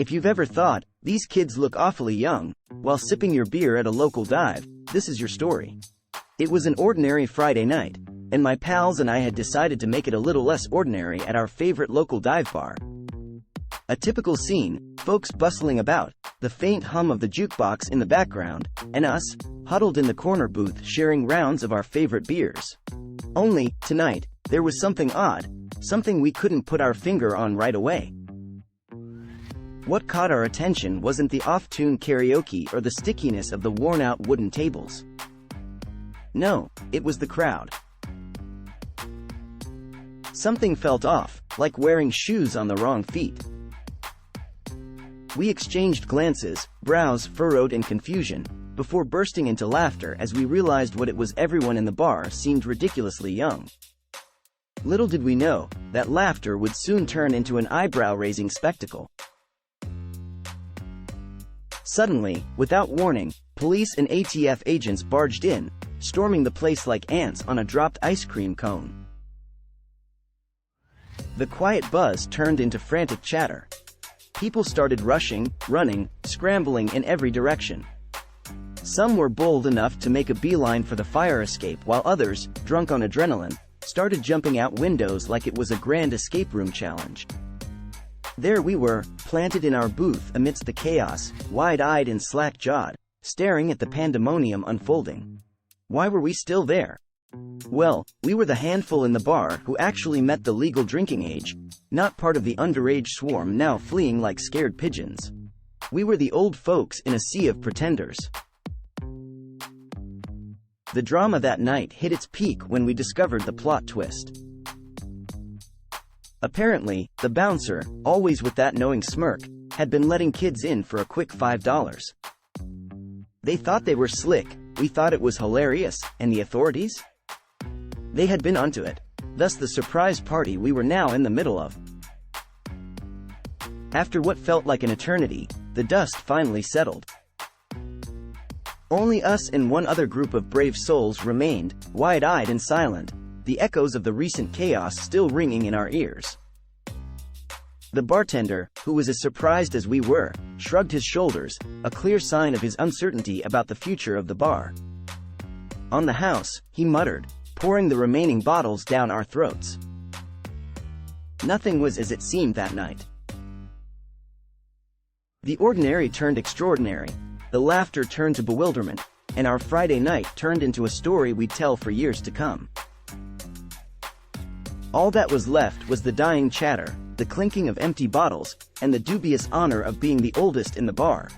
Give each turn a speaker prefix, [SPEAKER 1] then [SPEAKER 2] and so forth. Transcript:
[SPEAKER 1] If you've ever thought, these kids look awfully young, while sipping your beer at a local dive, this is your story. It was an ordinary Friday night, and my pals and I had decided to make it a little less ordinary at our favorite local dive bar. A typical scene, folks bustling about, the faint hum of the jukebox in the background, and us, huddled in the corner booth sharing rounds of our favorite beers. Only, tonight, there was something odd, something we couldn't put our finger on right away. What caught our attention wasn't the off-tune karaoke or the stickiness of the worn-out wooden tables. No, it was the crowd. Something felt off, like wearing shoes on the wrong feet. We exchanged glances, brows furrowed in confusion, before bursting into laughter as we realized what it was. Everyone in the bar seemed ridiculously young. Little did we know, that laughter would soon turn into an eyebrow-raising spectacle. Suddenly, without warning, police and ATF agents barged in, storming the place like ants on a dropped ice cream cone. The quiet buzz turned into frantic chatter. People started rushing, running, scrambling in every direction. Some were bold enough to make a beeline for the fire escape, while others, drunk on adrenaline, started jumping out windows like it was a grand escape room challenge. There we were, planted in our booth amidst the chaos, wide-eyed and slack-jawed, staring at the pandemonium unfolding. Why were we still there? Well, we were the handful in the bar who actually met the legal drinking age, not part of the underage swarm now fleeing like scared pigeons. We were the old folks in a sea of pretenders. The drama that night hit its peak when we discovered the plot twist. Apparently, the bouncer, always with that knowing smirk, had been letting kids in for a quick $5. They thought they were slick, we thought it was hilarious, and the authorities? They had been onto it. Thus the surprise party we were now in the middle of. After what felt like an eternity, the dust finally settled. Only us and one other group of brave souls remained, wide-eyed and silent, the echoes of the recent chaos still ringing in our ears. The bartender, who was as surprised as we were, shrugged his shoulders, a clear sign of his uncertainty about the future of the bar. On the house, he muttered, pouring the remaining bottles down our throats. Nothing was as it seemed that night. The ordinary turned extraordinary, the laughter turned to bewilderment, and our Friday night turned into a story we'd tell for years to come. All that was left was the dying chatter, the clinking of empty bottles, and the dubious honor of being the oldest in the bar.